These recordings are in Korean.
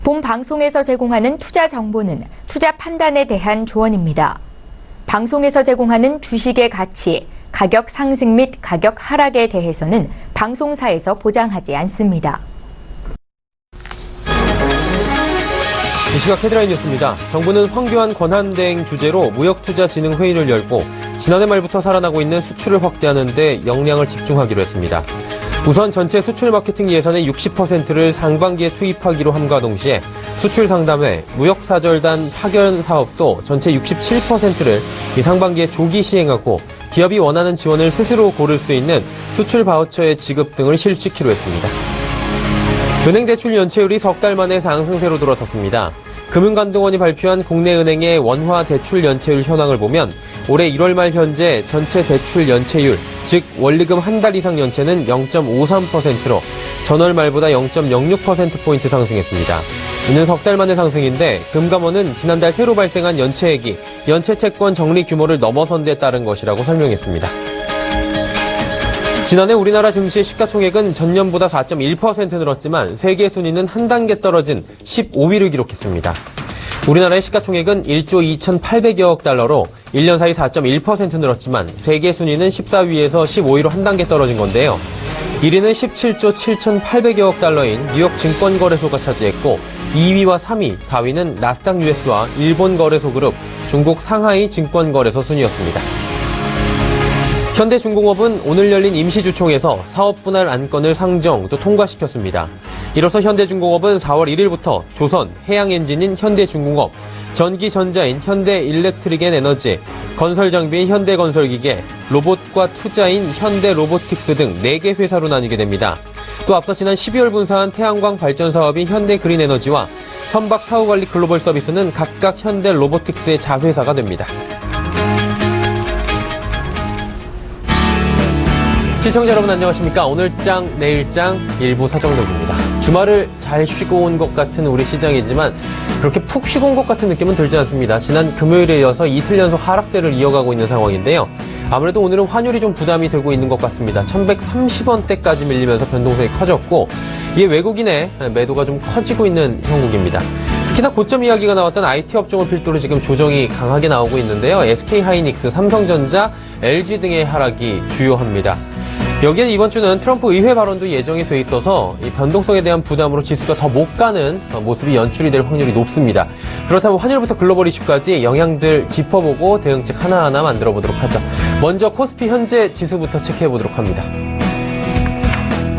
본 방송에서 제공하는 투자 정보는 투자 판단에 대한 조언입니다. 방송에서 제공하는 주식의 가치, 가격 상승 및 가격 하락에 대해서는 방송사에서 보장하지 않습니다. 이 시각 헤드라인 뉴스입니다. 정부는 황교안 권한대행 주재로 무역투자진흥회의를 열고 지난해 말부터 살아나고 있는 수출을 확대하는 데 역량을 집중하기로 했습니다. 우선 전체 수출 마케팅 예산의 60%를 상반기에 투입하기로 함과 동시에 수출 상담회, 무역사절단 파견 사업도 전체 67%를 이 상반기에 조기 시행하고 기업이 원하는 지원을 스스로 고를 수 있는 수출 바우처의 지급 등을 실시키로 했습니다. 은행 대출 연체율이 석 달 만에 상승세로 돌아섰습니다. 금융감독원이 발표한 국내 은행의 원화 대출 연체율 현황을 보면 올해 1월 말 현재 전체 대출 연체율, 즉 원리금 한 달 이상 연체는 0.53%로 전월 말보다 0.06%포인트 상승했습니다. 이는 석 달 만의 상승인데 금감원은 지난달 새로 발생한 연체액이 연체채권 정리 규모를 넘어선 데 따른 것이라고 설명했습니다. 지난해 우리나라 증시의 시가총액은 전년보다 4.1% 늘었지만 세계 순위는 한 단계 떨어진 15위를 기록했습니다. 우리나라의 시가총액은 1조 2,800여억 달러로 1년 사이 4.1% 늘었지만 세계 순위는 14위에서 15위로 한 단계 떨어진 건데요. 1위는 17조 7,800여억 달러인 뉴욕 증권거래소가 차지했고 2위와 3위, 4위는 나스닥 US와 일본 거래소 그룹, 중국 상하이 증권거래소 순이었습니다. 현대중공업은 오늘 열린 임시주총에서 사업 분할 안건을 상정 또 통과시켰습니다. 이로써 현대중공업은 4월 1일부터 조선, 해양엔진인 현대중공업, 전기전자인 현대일렉트릭앤에너지, 건설장비인 현대건설기계, 로봇과 투자인 현대로보틱스 등 4개 회사로 나뉘게 됩니다. 또 앞서 지난 12월 분사한 태양광 발전 사업인 현대그린에너지와 선박 사후관리 글로벌 서비스는 각각 현대로보틱스의 자회사가 됩니다. 시청자 여러분 안녕하십니까? 오늘장, 내일장, 일부 사정독입니다. 주말을 잘 쉬고 온 것 같은 우리 시장이지만 그렇게 푹 쉬고 온 것 같은 느낌은 들지 않습니다. 지난 금요일에 이어서 이틀 연속 하락세를 이어가고 있는 상황인데요. 아무래도 오늘은 환율이 좀 부담이 되고 있는 것 같습니다. 1130원대까지 밀리면서 변동성이 커졌고 이에 외국인의 매도가 좀 커지고 있는 형국입니다. 특히나 고점 이야기가 나왔던 IT 업종을 필두로 지금 조정이 강하게 나오고 있는데요. SK하이닉스, 삼성전자, LG 등의 하락이 주요합니다. 여기에 이번 주는 트럼프 의회 발언도 예정이 돼 있어서 이 변동성에 대한 부담으로 지수가 더 못 가는 모습이 연출이 될 확률이 높습니다. 그렇다면 환율부터 글로벌 이슈까지 영향들 짚어보고 대응책 하나하나 만들어 보도록 하죠. 먼저 코스피 현재 지수부터 체크해 보도록 합니다.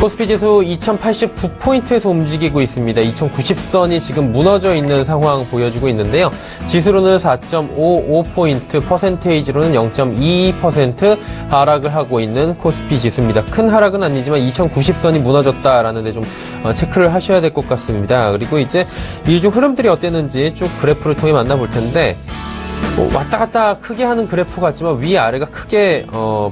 코스피 지수 2089포인트에서 움직이고 있습니다. 2090선이 지금 무너져 있는 상황 보여주고 있는데요. 지수로는 4.55포인트, 퍼센테이지로는 0.22% 하락을 하고 있는 코스피 지수입니다. 큰 하락은 아니지만 2090선이 무너졌다라는 데 좀 체크를 하셔야 될 것 같습니다. 그리고 이제 일주 흐름들이 어땠는지 쭉 그래프를 통해 만나볼 텐데 왔다 갔다 크게 하는 그래프 같지만 위아래가 크게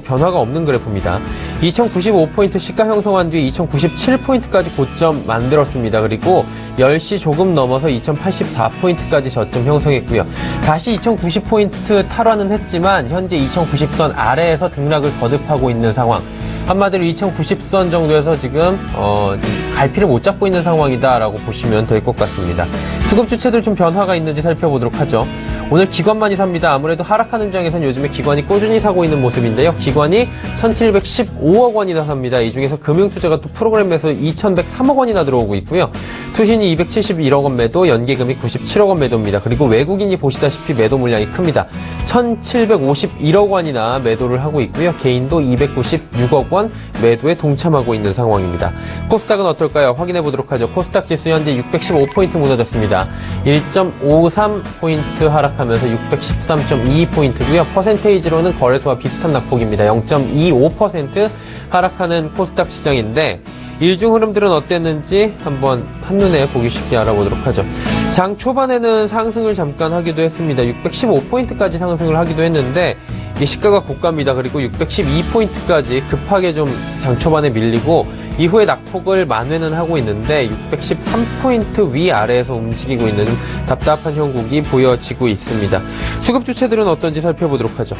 변화가 없는 그래프입니다. 2095포인트 시가 형성한 뒤에 2097포인트까지 고점 만들었습니다. 그리고 10시 조금 넘어서 2084포인트까지 저점 형성했고요. 다시 2090포인트 탈환은 했지만 현재 2090선 아래에서 등락을 거듭하고 있는 상황. 한마디로 2090선 정도에서 지금 갈피를 못 잡고 있는 상황이다라고 보시면 될 것 같습니다. 수급 주체들 좀 변화가 있는지 살펴보도록 하죠. 오늘 기관만이 삽니다. 아무래도 하락하는 장에선 요즘에 기관이 꾸준히 사고 있는 모습인데요. 기관이 1,715억 원이나 삽니다. 이 중에서 금융투자가 또 프로그램에서 2,103억 원이나 들어오고 있고요. 투신이 271억 원 매도, 연계금이 97억 원 매도입니다. 그리고 외국인이 보시다시피 매도 물량이 큽니다. 1,751억 원이나 매도를 하고 있고요. 개인도 296억 원 매도에 동참하고 있는 상황입니다. 코스닥은 어떨까요? 확인해 보도록 하죠. 코스닥 지수 현재 615포인트 무너졌습니다. 1.53포인트 하락하면서 613.22포인트고요. 퍼센테이지로는 거래소와 비슷한 낙폭입니다. 0.25% 하락하는 코스닥 시장인데 일중 흐름들은 어땠는지 한번 한눈에 보기 쉽게 알아보도록 하죠. 장 초반에는 상승을 잠깐 하기도 했습니다. 615포인트까지 상승을 하기도 했는데 이 시가가 고가입니다. 그리고 612포인트까지 급하게 좀 장 초반에 밀리고 이후에 낙폭을 만회는 하고 있는데 613포인트 위아래에서 움직이고 있는 답답한 형국이 보여지고 있습니다. 수급 주체들은 어떤지 살펴보도록 하죠.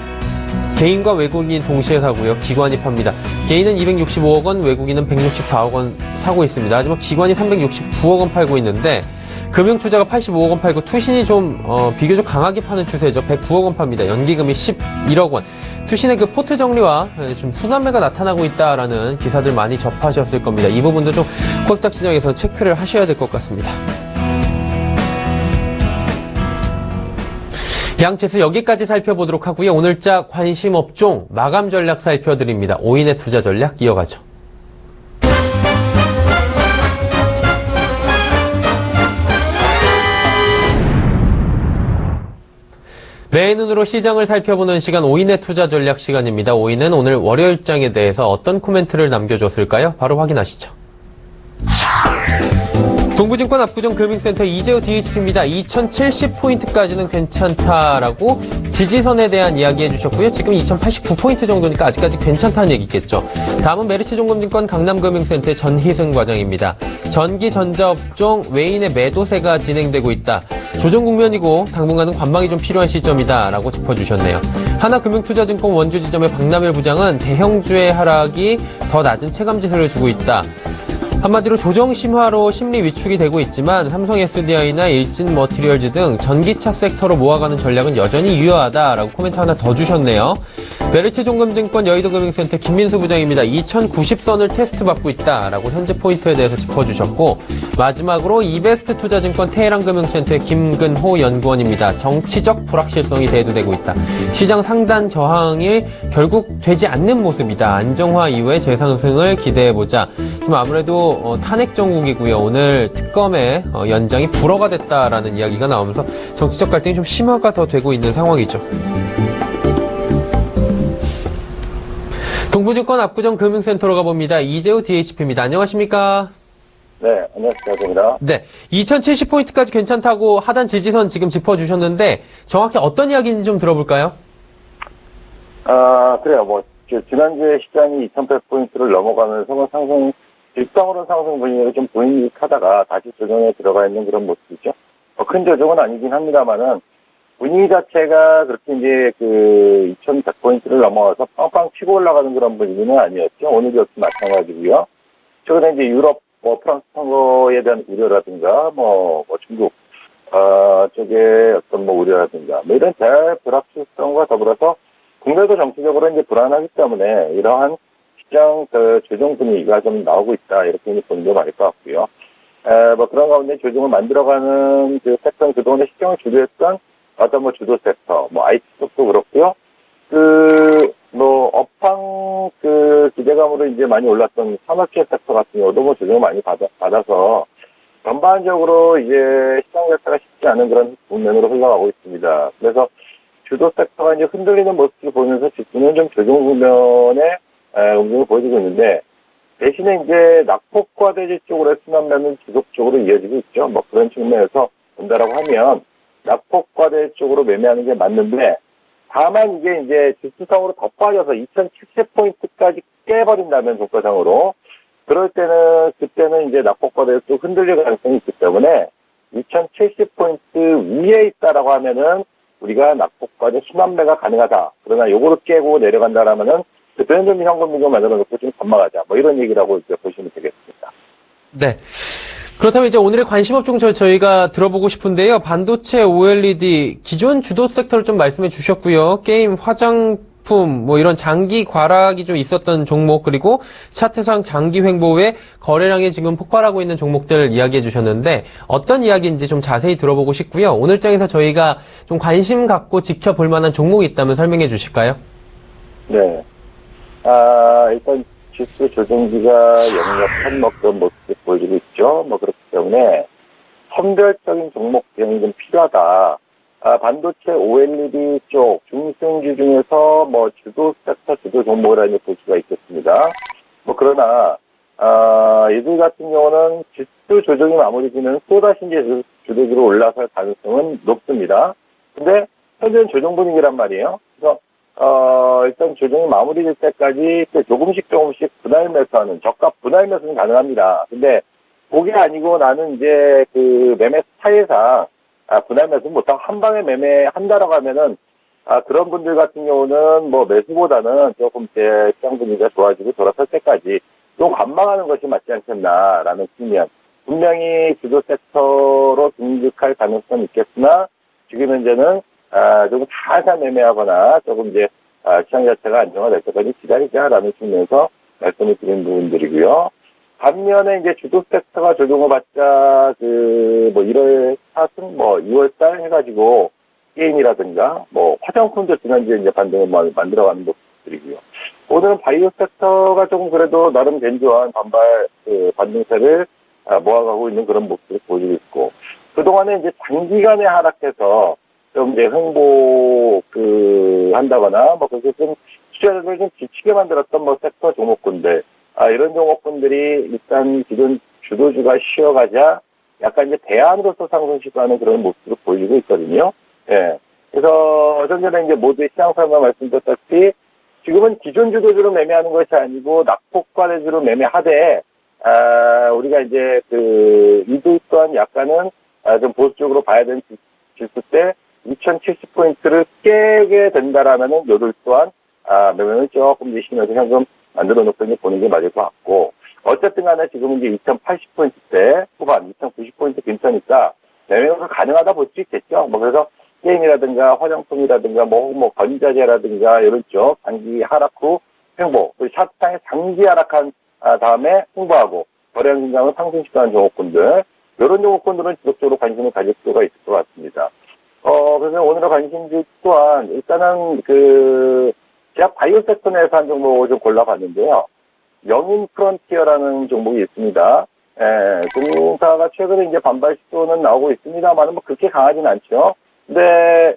개인과 외국인 동시에 사고요. 기관이 팝니다. 개인은 265억 원, 외국인은 164억 원 사고 있습니다. 하지만 기관이 369억 원 팔고 있는데 금융투자가 85억 원 팔고 투신이 좀 비교적 강하게 파는 추세죠. 109억 원 팝니다. 연기금이 11억 원. 투신의 그 포트 정리와 좀 순환매가 나타나고 있다라는 기사들 많이 접하셨을 겁니다. 이 부분도 좀 코스닥 시장에서 체크를 하셔야 될 것 같습니다. 양지수 여기까지 살펴보도록 하고요. 오늘자 관심 업종 마감 전략 살펴드립니다. 5인의 투자 전략 이어가죠. 매의 눈으로 시장을 살펴보는 시간 5인의 투자 전략 시간입니다. 5인은 오늘 월요일장에 대해서 어떤 코멘트를 남겨줬을까요? 바로 확인하시죠. 동부증권 압구정금융센터 이재호 DHP입니다. 2070포인트까지는 괜찮다라고 지지선에 대한 이야기 해주셨고요. 지금 2089포인트 정도니까 아직까지 괜찮다는 얘기겠죠. 다음은 메리츠종금증권 강남금융센터의 전희승 과장입니다. 전기 전자업종 외인의 매도세가 진행되고 있다. 조정 국면이고 당분간은 관망이 좀 필요한 시점이다라고 짚어주셨네요. 하나금융투자증권 원주지점의 박남일 부장은 대형주의 하락이 더 낮은 체감지수를 주고 있다. 한마디로 조정 심화로 심리 위축이 되고 있지만 삼성 SDI나 일진 머티리얼즈 등 전기차 섹터로 모아가는 전략은 여전히 유효하다라고 코멘트 하나 더 주셨네요. 메리츠종금증권 여의도금융센터 김민수 부장입니다. 2090선을 테스트받고 있다라고 현재 포인트에 대해서 짚어주셨고 마지막으로 이베스트 투자증권 테헤란금융센터의 김근호 연구원입니다. 정치적 불확실성이 대두되고 있다. 시장 상단 저항이 결국 되지 않는 모습이다. 안정화 이후에 재상승을 기대해보자. 지금 아무래도 탄핵 정국이고요. 오늘 특검의 연장이 불허가 됐다라는 이야기가 나오면서 정치적 갈등이 좀 심화가 더 되고 있는 상황이죠. 동부증권 압구정금융센터로 가봅니다. 이재호 DHP입니다. 안녕하십니까? 네, 안녕하십니까. 네, 2070포인트까지 괜찮다고 하단 지지선 지금 짚어주셨는데 정확히 어떤 이야기인지 좀 들어볼까요? 그래요. 지난주에 시장이 2100포인트를 넘어가면서 일상으로는 상승 분위기를 좀 보이하다가 다시 조정에 들어가 있는 그런 모습이죠. 큰 조정은 아니긴 합니다만은 분위기 자체가 그렇게 이제 2100포인트를 넘어가서 빵빵 치고 올라가는 그런 분위기는 아니었죠. 오늘도 역시 마찬가지고요. 최근에 이제 유럽, 프랑스 선거에 대한 우려라든가, 중국, 쪽에 어떤 우려라든가, 이런 대불확실성과 더불어서 국내도 정치적으로 이제 불안하기 때문에 이러한 시장 조정 분위기가 좀 나오고 있다. 이렇게 보는 게 맞을 것 같고요. 그런 가운데 조정을 만들어가는 섹터는 그동안에 시장을 주도했던 어떤 주도 섹터, IT 쪽도 그렇고요. 업황 기대감으로 이제 많이 올랐던 산업계 섹터 같은 경우도 조정을 많이 받아서 전반적으로 이제 시장 자체가 쉽지 않은 그런 국면으로 흘러가고 있습니다. 그래서 주도 섹터가 이제 흔들리는 모습을 보면서 지수는 좀 조정 국면에 움직임을 보여주고 있는데 대신에 이제 낙폭과대지 쪽으로의 순환매는 지속적으로 이어지고 있죠. 그런 측면에서 본다라고 하면 낙폭과대 쪽으로 매매하는 게 맞는데 다만 이게 이제 지수상으로 더 빠져서 2070포인트까지 깨버린다면 종가상으로 그때는 이제 낙폭과대에서 또 흔들릴 가능성이 있기 때문에 2070포인트 위에 있다라고 하면은 우리가 낙폭과대 순환매가 가능하다. 그러나 요거를 깨고 내려간다라면은 그때는 좀 현금미금 만들어 놓고 좀 전망하자. 이런 얘기라고 이제 보시면 되겠습니다. 네. 그렇다면 이제 오늘의 관심업종 저희가 들어보고 싶은데요. 반도체, OLED, 기존 주도 섹터를 좀 말씀해 주셨고요. 게임, 화장품, 이런 장기 과락이 좀 있었던 종목, 그리고 차트상 장기 횡보에 거래량이 지금 폭발하고 있는 종목들 이야기해 주셨는데 어떤 이야기인지 좀 자세히 들어보고 싶고요. 오늘장에서 저희가 좀 관심 갖고 지켜볼 만한 종목이 있다면 설명해 주실까요? 네. 일단 지수 조정기가 영역한 그런 모습을 보여주고 있죠. 그렇기 때문에 선별적인 종목 대응이 좀 필요하다. 반도체 OLED 쪽 중승주 중에서 주도 섹터 주도 종목이라는 볼 수가 있겠습니다. 그러나 이들 같은 경우는 지수 조정이 마무리되면 또다시 이제 주도주로 올라설 가능성은 높습니다. 근데 현재는 조정 분위기란 말이에요. 그래서 일단 조정이 마무리될 때까지 조금씩 분할 매수하는, 저가 분할 매수는 가능합니다. 근데 그게 아니고 나는 이제 매매 스타일상, 분할 매수 못하고 한 방에 매매한다라고 하면은, 그런 분들 같은 경우는 매수보다는 조금 시장 분위기가 좋아지고 돌아설 때까지 좀 관망하는 것이 맞지 않겠나라는 측면. 분명히 주도 섹터로 하락할 가능성은 있겠으나 지금 현재는 조금 살살 매매하거나 조금 이제 시장 자체가 안정화될 때까지 기다리자라는 측면에서 말씀을 드린 부분들이고요. 반면에 이제 주도 섹터가 조정을 받자 1월 사순 2월달 해가지고 게임이라든가 화장품도 지난주에 이제 반등을 만들어가는 모습들이고요. 오늘은 바이오 섹터가 조금 그래도 나름 견조한 반등세를 모아가고 있는 그런 모습을 보여주고 있고, 그동안에 이제 장기간에 하락해서 좀 이제 한다거나 그렇게 좀 투자자들을 좀 지치게 만들었던 섹터 종목군들, 이런 종목군들이 일단 기존 주도주가 쉬어가자 약간 이제 대안으로서 상승시도하는 그런 모습을 보여주고 있거든요. 예. 그래서 좀 전에 이제 모두의 시장 설명 말씀드렸다시피 지금은 기존 주도주로 매매하는 것이 아니고 낙폭과대주로 매매하되, 우리가 이제 이들 또한 약간은 좀 보수적으로 봐야 되는 지수 때 2070포인트를 깨게 된다라면은 요들 또한 매매는 조금 이제 쉬면서 현금 만들어 놓고 이제 보는 게 맞을 것 같고, 어쨌든 간에 지금은 이제 2080포인트대 후반, 2090포인트 근처니까 매매가 가능하다 볼 수 있겠죠. 그래서 게임이라든가 화장품이라든가 건자재라든가 이런 쪽 단기 하락 후 횡보, 샷장에 장기 하락한 다음에 횡보하고 거래량 증강을 상승시도하는 종목군들, 이런 종목군들은 지속적으로 관심을 가질 필요가 있을 것 같습니다. 그래서 오늘의 관심주 또한 일단은 제가 바이오 섹터 내에서 한 종목을 좀 골라봤는데요. 영인 프론티어라는 종목이 있습니다. 동사가 최근에 이제 반발 시도는 나오고 있습니다만 그렇게 강하진 않죠. 근데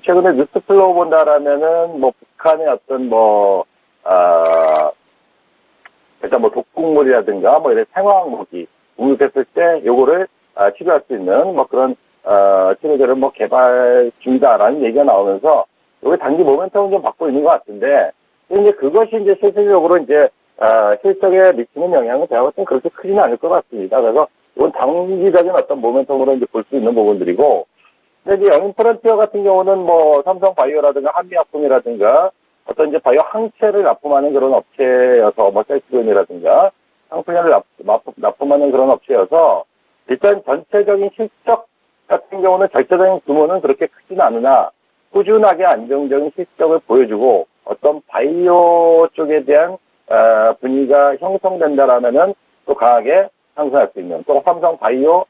최근에 뉴스 플로우 본다라면은 북한의 어떤 일단 독극물이라든가 이런 생화학 무기 공급했을 때 요거를 치료할 수 있는 그런 치료제를 개발 중이다라는 얘기가 나오면서 요게 단기 모멘텀을 좀 받고 있는 것 같은데, 이제 그것이 이제 실질적으로 이제 실적에 미치는 영향은 제가 봤을 땐 그렇게 크지는 않을 것 같습니다. 그래서 이건 단기적인 어떤 모멘텀으로 이제 볼 수 있는 부분들이고, 근데 이제 영인 프론티어 같은 경우는 삼성 바이오라든가 한미약품이라든가 어떤 이제 바이오 항체를 납품하는 그런 업체여서 셀트론이라든가 상품을 납품하는 그런 업체여서 일단 전체적인 실적 같은 경우는 절대적인 규모는 그렇게 크진 않으나 꾸준하게 안정적인 실적을 보여주고 어떤 바이오 쪽에 대한 분위기가 형성된다라면은 또 강하게 상승할 수 있는, 또 삼성 바이오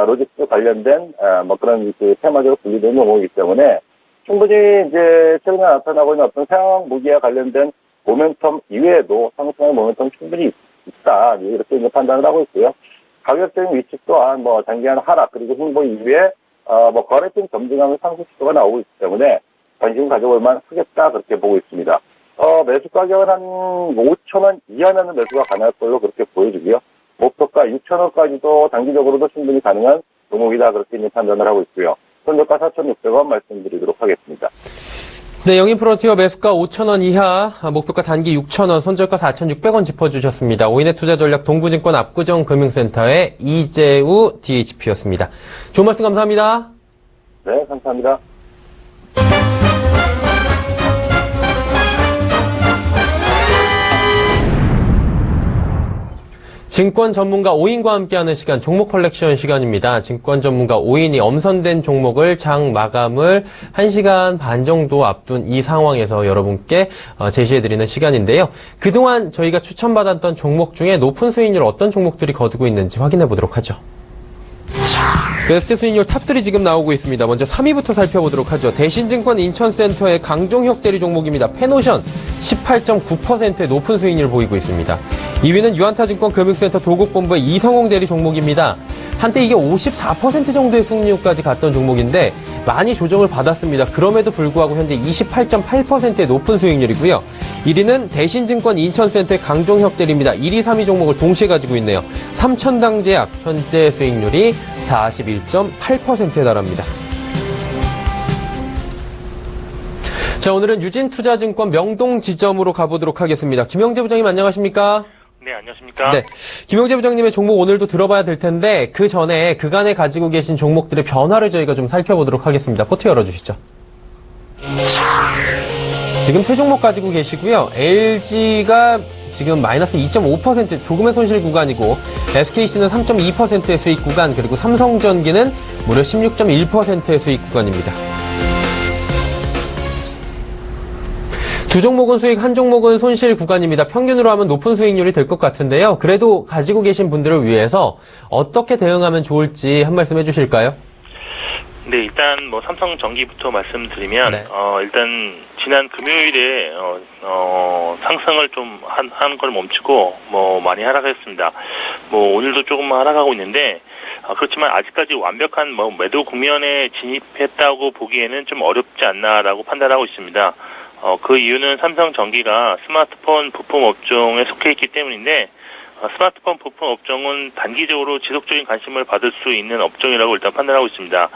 로직스 관련된 그런 테마적으로 분류되는 종목이기 때문에 충분히 이제 최근에 나타나고 있는 어떤 생화학 무기와 관련된 모멘텀 이외에도 상승의 모멘텀 충분히 있다, 이렇게 이제 판단을 하고 있고요. 가격적인 위치 또한 장기간 하락 그리고 횡보 이후에 거래팀 점진하는 상승 시도가 나오고 있기 때문에 관심 가져볼 만 하겠다, 그렇게 보고 있습니다. 매수 가격은 한 5,000원 이하는 매수가 가능할 걸로 그렇게 보여지고요. 목표가 6,000원까지도 단기적으로도 충분히 가능한 종목이다, 그렇게 이제 판단을 하고 있고요. 손절가 4,600원 말씀드리도록 하겠습니다. 네, 영인 프론티어 매수가 5,000원 이하, 목표가 단기 6,000원, 손절가 4,600원 짚어주셨습니다. 오인의 투자전략 동부증권 압구정금융센터의 이재우 DHP였습니다. 좋은 말씀 감사합니다. 네, 감사합니다. 증권 전문가 오인과 함께하는 시간, 종목 컬렉션 시간입니다. 증권 전문가 오인이 엄선된 종목을 장 마감을 1시간 반 정도 앞둔 이 상황에서 여러분께 제시해드리는 시간인데요. 그동안 저희가 추천받았던 종목 중에 높은 수익률 어떤 종목들이 거두고 있는지 확인해 보도록 하죠. 베스트 수익률 탑3 지금 나오고 있습니다. 먼저 3위부터 살펴보도록 하죠. 대신증권 인천센터의 강종혁 대리 종목입니다. 페노션 18.9%의 높은 수익률 보이고 있습니다. 2위는 유한타증권 금융센터 도곡본부의 이성홍 대리 종목입니다. 한때 이게 54% 정도의 수익률까지 갔던 종목인데 많이 조정을 받았습니다. 그럼에도 불구하고 현재 28.8%의 높은 수익률이고요. 1위는 대신증권 인천센터의 강종혁 대리입니다. 1위, 3위 종목을 동시에 가지고 있네요. 삼천당제약 현재 수익률이 41.8%에 달합니다. 자, 오늘은 유진투자증권 명동지점으로 가보도록 하겠습니다. 김영재 부장님 안녕하십니까? 네, 안녕하십니까? 네, 김영재 부장님의 종목 오늘도 들어봐야 될 텐데 그 전에 그간에 가지고 계신 종목들의 변화를 저희가 좀 살펴보도록 하겠습니다. 포트 열어주시죠. 지금 세 종목 가지고 계시고요. LG가 지금 마이너스 2.5% 조금의 손실 구간이고 SKC는 3.2%의 수익 구간, 그리고 삼성전기는 무려 16.1%의 수익 구간입니다. 두 종목은 수익, 한 종목은 손실 구간입니다. 평균으로 하면 높은 수익률이 될 것 같은데요. 그래도 가지고 계신 분들을 위해서 어떻게 대응하면 좋을지 한 말씀 해주실까요? 네, 일단 뭐 삼성전기부터 말씀드리면 네. 일단 지난 금요일에 상승을 좀 한 걸 멈추고 뭐 많이 하락했습니다. 뭐 오늘도 조금 하락하고 있는데 그렇지만 아직까지 완벽한 뭐 매도 국면에 진입했다고 보기에는 좀 어렵지 않나라고 판단하고 있습니다. 그 이유는 삼성전기가 스마트폰 부품 업종에 속해 있기 때문인데 스마트폰 부품 업종은 단기적으로 지속적인 관심을 받을 수 있는 업종이라고 일단 판단하고 있습니다.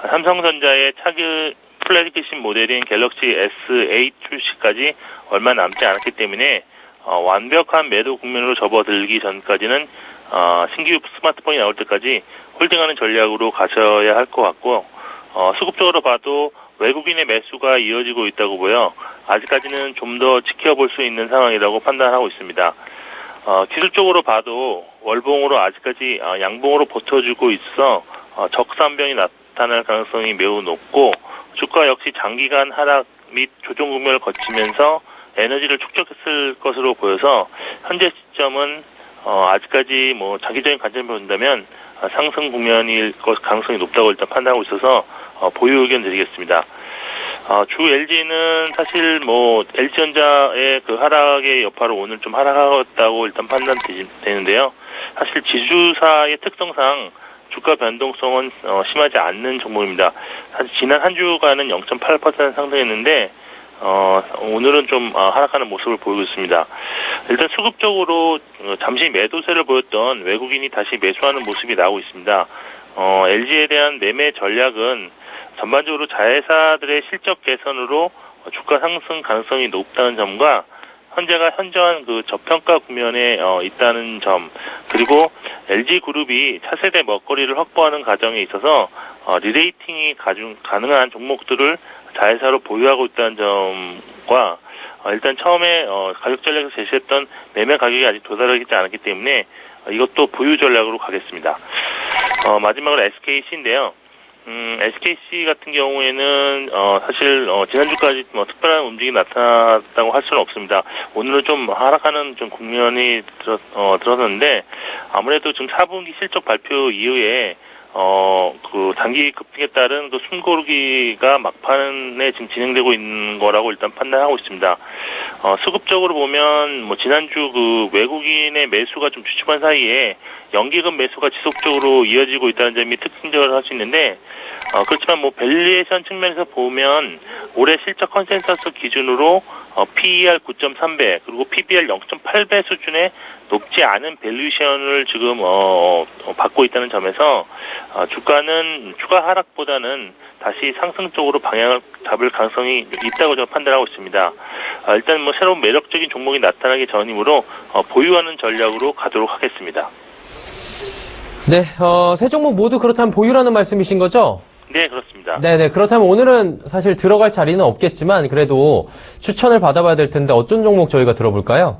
삼성전자의 차기 플래그십 모델인 갤럭시 S8 출시까지 얼마 남지 않았기 때문에 완벽한 매도 국면으로 접어들기 전까지는 신규 스마트폰이 나올 때까지 홀딩하는 전략으로 가셔야 할 것 같고 수급적으로 봐도 외국인의 매수가 이어지고 있다고 보여 아직까지는 좀 더 지켜볼 수 있는 상황이라고 판단하고 있습니다. 기술적으로 봐도 월봉으로 아직까지 양봉으로 버텨주고 있어 적산병이 나타날 가능성이 매우 높고 주가 역시 장기간 하락 및 조정 국면을 거치면서 에너지를 축적했을 것으로 보여서 현재 시점은 아직까지 뭐 장기적인 관점을 본다면 상승 국면일 것 가능성이 높다고 일단 판단하고 있어서 보유 의견 드리겠습니다. 주 LG는 사실 뭐 LG전자의 그 하락의 여파로 오늘 좀 하락하였다고 일단 판단되는데요. 사실 지주사의 특성상 주가 변동성은 심하지 않는 종목입니다. 사실 지난 한 주간은 0.8% 상승했는데 오늘은 좀 하락하는 모습을 보이고 있습니다. 일단 수급적으로 잠시 매도세를 보였던 외국인이 다시 매수하는 모습이 나오고 있습니다. LG에 대한 매매 전략은 전반적으로 자회사들의 실적 개선으로 주가 상승 가능성이 높다는 점과 현재가 현저한 그 저평가 국면에 있다는 점, 그리고 LG그룹이 차세대 먹거리를 확보하는 과정에 있어서 리레이팅이 가능한 종목들을 자회사로 보유하고 있다는 점과 일단 처음에 가격 전략에서 제시했던 매매 가격이 아직 도달하지 않았기 때문에 이것도 보유 전략으로 가겠습니다. 마지막으로 SKC인데요. SKC 같은 경우에는 사실 지난주까지 뭐 특별한 움직임이 나타났다고 할 수는 없습니다. 오늘은 좀 하락하는 좀 국면이 들었는데 아무래도 지금 4분기 실적 발표 이후에 그 단기 급등에 따른 그 숨고르기가 막판에 지금 진행되고 있는 거라고 일단 판단하고 있습니다. 수급적으로 보면 뭐 지난주 그 외국인의 매수가 좀 주춤한 사이에 연기금 매수가 지속적으로 이어지고 있다는 점이 특징적으로 할 수 있는데 그렇지만 뭐 밸류에이션 측면에서 보면 올해 실적 컨센서스 기준으로 PER 9.3배 그리고 PBR 0.8배 수준의 높지 않은 밸류에이션을 지금 받고 있다는 점에서 주가는 추가 하락보다는 다시 상승 쪽으로 방향을 잡을 가능성이 있다고 저는 판단하고 있습니다. 일단 뭐 새로운 매력적인 종목이 나타나기 전이므로 보유하는 전략으로 가도록 하겠습니다. 네, 세 종목 모두 그렇다면 보유라는 말씀이신 거죠? 네, 그렇습니다. 네네. 그렇다면 오늘은 사실 들어갈 자리는 없겠지만 그래도 추천을 받아봐야 될 텐데 어떤 종목 저희가 들어볼까요?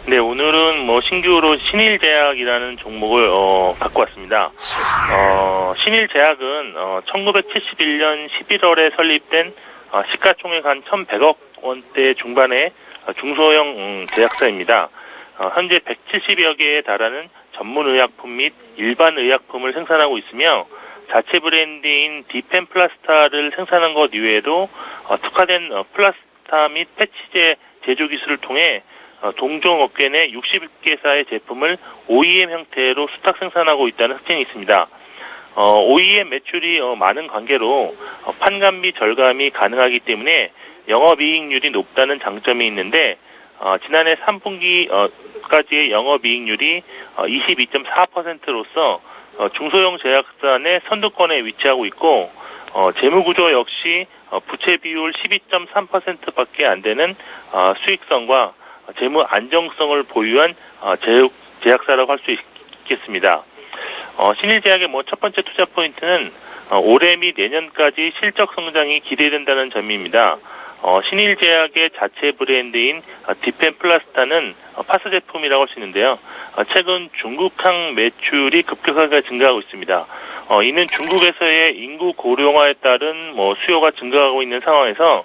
네, 오늘은 뭐 신규로 신일제약이라는 종목을 갖고 왔습니다. 신일제약은 1971년 11월에 설립된 시가총액 한 1,100억 원대 중반의 중소형 제약사입니다. 현재 170여 개에 달하는 전문의약품 및 일반의약품을 생산하고 있으며 자체 브랜드인 디펜플라스타를 생산한 것 이외에도 특화된 플라스타 및 패치제 제조 기술을 통해 동종업계 내 60개사의 제품을 OEM 형태로 수탁 생산하고 있다는 특징이 있습니다. OEM 매출이 많은 관계로 판관비 절감이 가능하기 때문에 영업이익률이 높다는 장점이 있는데 지난해 3분기까지의 영업이익률이 22.4%로서 중소형 제약사 내 선두권에 위치하고 있고 재무구조 역시 부채 비율 12.3%밖에 안 되는 수익성과 재무 안정성을 보유한 제약사라고 할 수 있겠습니다. 신일제약의 뭐 첫 번째 투자 포인트는 올해 및 내년까지 실적 성장이 기대된다는 점입니다. 신일제약의 자체 브랜드인 디펜플라스타는 파스 제품이라고 할 수 있는데요. 최근 중국항 매출이 급격하게 증가하고 있습니다. 이는 중국에서의 인구 고령화에 따른 수요가 증가하고 있는 상황에서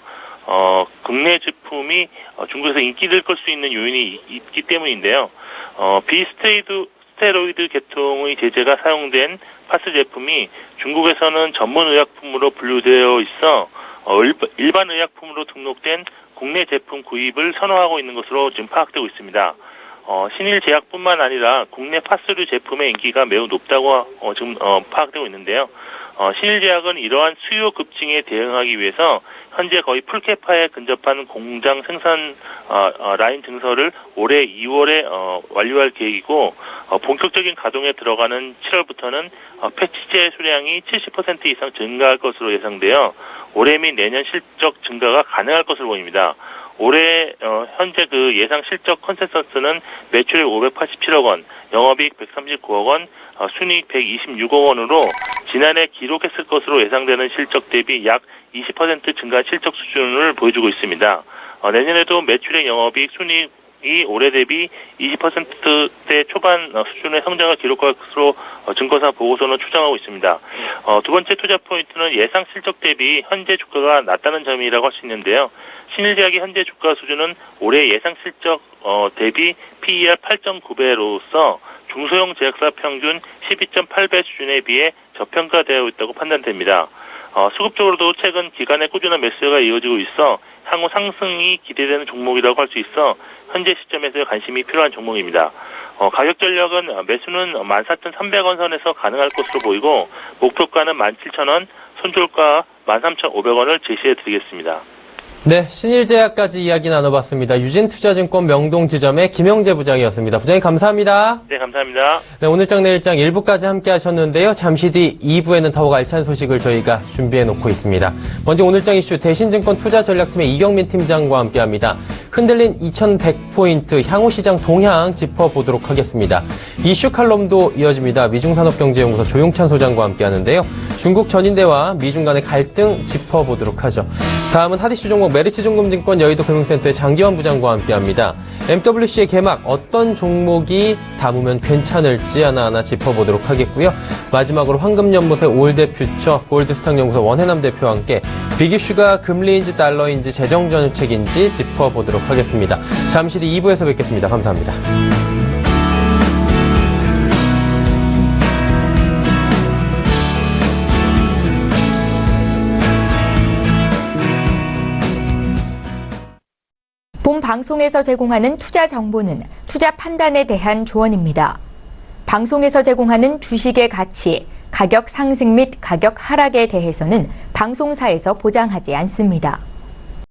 국내 제품이 중국에서 인기를 끌 수 있는 요인이 있기 때문인데요. 비스테로이드 계통의 제제가 사용된 파스 제품이 중국에서는 전문 의약품으로 분류되어 있어 일반 의약품으로 등록된 국내 제품 구입을 선호하고 있는 것으로 지금 파악되고 있습니다. 신일제약뿐만 아니라 국내 파스류 제품의 인기가 매우 높다고 지금 파악되고 있는데요. 신일제약은 이러한 수요 급증에 대응하기 위해서 현재 거의 풀캐파에 근접한 공장 생산 라인 증설을 올해 2월에 완료할 계획이고 본격적인 가동에 들어가는 7월부터는 패치제 수량이 70% 이상 증가할 것으로 예상되어 올해 및 내년 실적 증가가 가능할 것으로 보입니다. 올해 현재 그 예상 실적 컨센서스는 매출 587억 원, 영업이익 139억 원, 순이익 126억 원으로 지난해 기록했을 것으로 예상되는 실적 대비 약 20% 증가한 실적 수준을 보여주고 있습니다. 내년에도 매출액, 영업이익, 순이익이 올해 대비 20%대 초반 수준의 성장을 기록할 것으로 증권사 보고서는 추정하고 있습니다. 두 번째 투자 포인트는 예상 실적 대비 현재 주가가 낮다는 점이라고 할 수 있는데요. 신일제약의 현재 주가 수준은 올해 예상 실적 대비 PER 8.9배로서 중소형 제약사 평균 12.8배 수준에 비해 저평가되어 있다고 판단됩니다. 수급적으로도 최근 기간의 꾸준한 매수가 이어지고 있어 향후 상승이 기대되는 종목이라고 할 수 있어 현재 시점에서 관심이 필요한 종목입니다. 가격 전략은 매수는 14,300원 선에서 가능할 것으로 보이고 목표가는 17,000원, 손절가 13,500원을 제시해 드리겠습니다. 네, 신일제약까지 이야기 나눠봤습니다. 유진투자증권 명동지점의 김영재 부장이었습니다. 부장님 감사합니다. 네, 감사합니다. 네, 오늘장 내일장 1부까지 함께 하셨는데요. 잠시 뒤 2부에는 더욱 알찬 소식을 저희가 준비해놓고 있습니다. 먼저 오늘장 이슈 대신증권 투자전략팀의 이경민 팀장과 함께합니다. 흔들린 2100포인트 향후시장 동향 짚어보도록 하겠습니다. 이슈 칼럼도 이어집니다. 미중산업경제연구소 조용찬 소장과 함께하는데요. 중국 전인대와 미중 간의 갈등 짚어보도록 하죠. 다음은 하디슈 종목 메리츠중금증권 여의도 금융센터의 장기환 부장과 함께합니다. MWC의 개막 어떤 종목이 담으면 괜찮을지 하나하나 짚어보도록 하겠고요. 마지막으로 황금연못의 올드퓨처 골드스탁연구소 원해남 대표와 함께 빅이슈가 금리인지 달러인지 재정정책인지 짚어보도록 하겠습니다. 잠시 뒤 2부에서 뵙겠습니다. 감사합니다. 본 방송에서 제공하는 투자 정보는 투자 판단에 대한 조언입니다. 방송에서 제공하는 주식의 가치, 가격 상승 및 가격 하락에 대해서는 방송사에서 보장하지 않습니다.